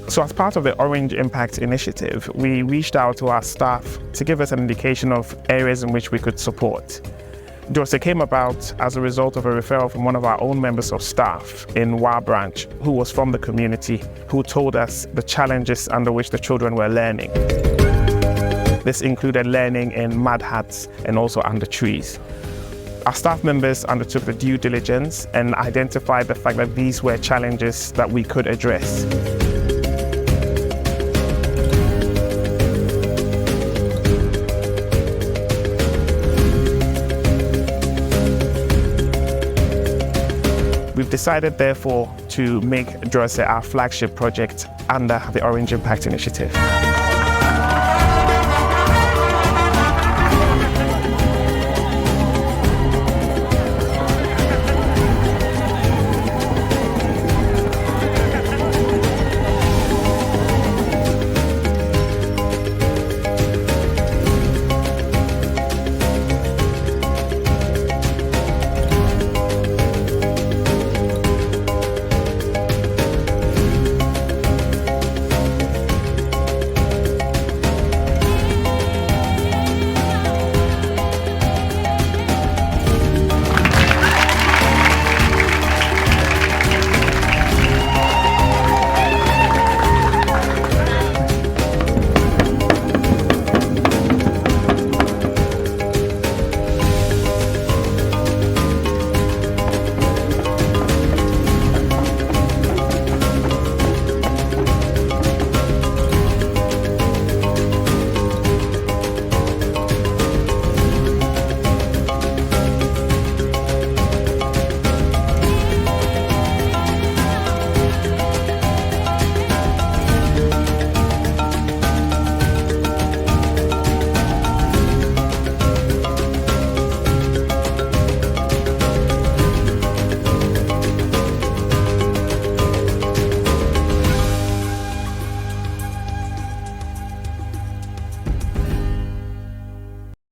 So as part of the Orange Impact Initiative, we reached out to our staff to give us an indication of areas in which we could support. Duose came about as a result of a referral from one of our own members of staff in Wa Branch, who was from the community, who told us the challenges under which the children were learning. This included learning in mud huts and also under trees. Our staff members undertook the due diligence and identified the fact that these were challenges that we could address. We've decided, therefore, to make Duose our flagship project under the Orange Impact Initiative.